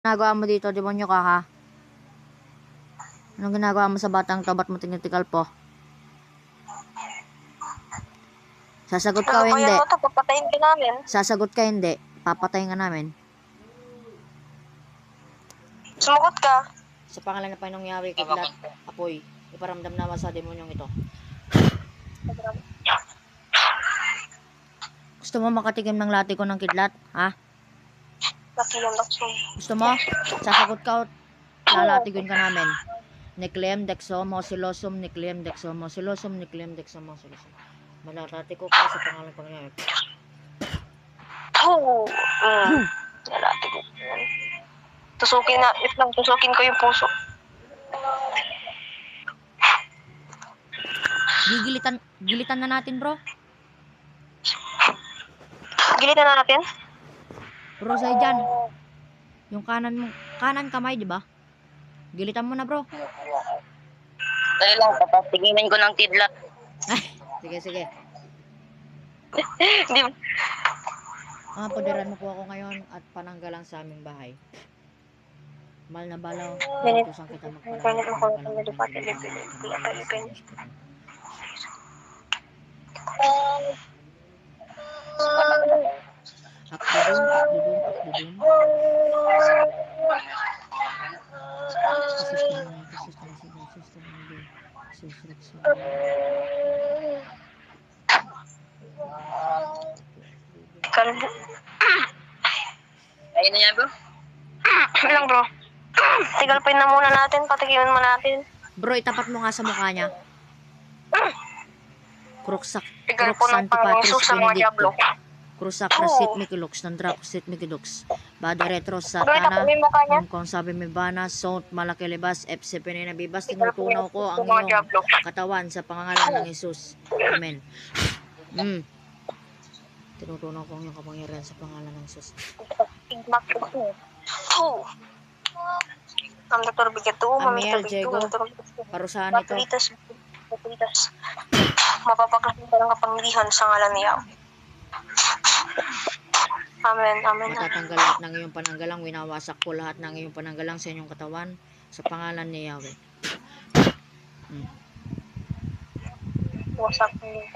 Ginagawa mo dito, demonyo ka ha? Anong ginagawa mo sa batang to? Ba't mo tinitikal po? Sasagot ka o hindi? Mo to, papatayin ka namin. Sasagot ka hindi? Papatayin ka namin. Sumagot ka. Sa pangalan ng Panginoong Yahweh, kidlat, apoy, iparamdam naman sa demonyong ito. Gusto mo makatikim ng lati ko ng kidlat? Ha? Gusto mo? Sasagot ka o lalatigin ka namin. Nicleum dexamethasone, Nicleum dexamethasone, Nicleum dexamethasone. Malarati ko ka sa pangalan ng Panginoong Yahweh. Lalati ko. Tusukin ko yung puso. Gilitan na natin, bro. Gilitan na natin? Bro, say dyan. Yung kanan kamay, di ba? Gilitan mo na, bro. Dahil lang, papatiginin ko ng kidlat. Sige. Di Padiran mo po ako ngayon at pananggalang sa aming bahay. Mahal na balaw, utusan kita Kalbo. Ayun na yan, bro. Lang, bro. Tigalpin na muna natin, patikimin mo natin. Bro, itapat mo nga sa mukha niya. Crux Tigal po ng Panginoong Sus sa mga diablo. Crusak resit mikilux ng dracosit mikilux. Bada retro satana. Kung sabi may bana, sound malaki libas, FCP na nabibas, tinutunaw ko ang iyong katawan sa pangalan ng Jesus. Amen. Tinutunaw ko ang iyong kapangyarihan sa pangalan ng Jesus. Ang Dr. Bigato, Amiel, Diego, parusahan ito. Mapapakasin ka ng kapangyarihan sa ngalan niya. Amen. Matatanggal lahat ng iyong pananggalang, winawasak ko lahat ng iyong pananggalang sa inyong katawan sa pangalan ni Yahweh. Wasak mo yung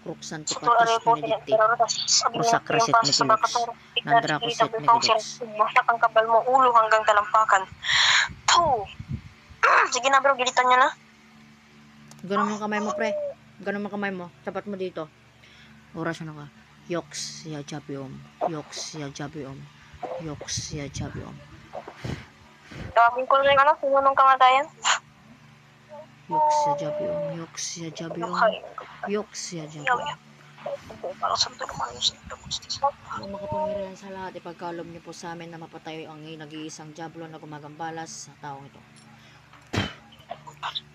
Cruksan tipatis benedicti. Crusak resit mikilux. Nandracosit mikilux. Wasak ang kapal mo, ulo hanggang talampakan. Sige na bro, gilitan nyo na. Ganun mo kamay mo, pre. Ganun mo kamay mo. Tapat mo dito. Oras na ka. Yoks ya jabiom. Yoks ya jabiom. Yoks ya jabiom. Tawagin ko rin sinunong kamatayan. Yoks ya jabiom. Yoks ya jabiom. Yoks ya jabiom. Ang makapangyarihan sa lahat, ipagkaloob niyo po sa amin na mapatay ang nag-iisang diablo na gumagambalas sa taong ito.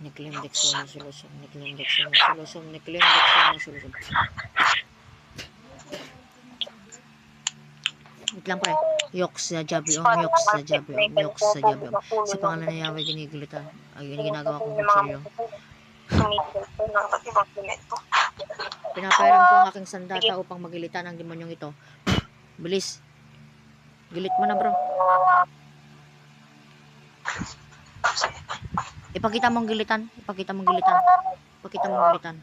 Nicleum dexamethasone, Nicleum dexamethasone, Nicleum dexamethasone. Wait lang pre. Yoks sa jabiom, yoks sa jabiom, yoks sa jabiom. Sa pangalan ng Yahweh ginigilitan. Ay, ginagawa kong kutsilyo. Pinapairam ko ang aking sandata upang magilitan ang demonyong ito. Bilis. Gilit mo na bro. Ipakita mong gilitan. Ipakita mong gilitan. Ipakita mong gilitan.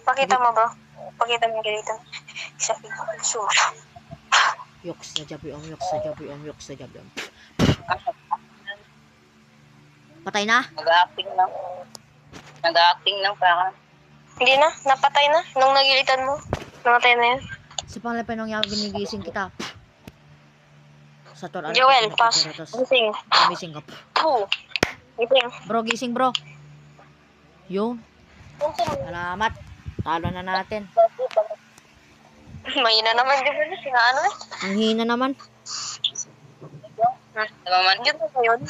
Pakita mo bro. Pakita mong gilitan. Yoks sa jabiom, yoks sa jabiom, yoks sa jabiom. Patay na? Nag-acting lang para. Hindi na, napatay na. Nung nagilitan mo, namatay na yun. Sa pangalan ng Yahweh ginigising kita. Sa Joel, pass. Gising. Gising ka. Gising. Bro, gising bro. Yun. Salamat. Talo na natin. Mahina naman din mo na ano eh. Ang hina naman. Yun na yun.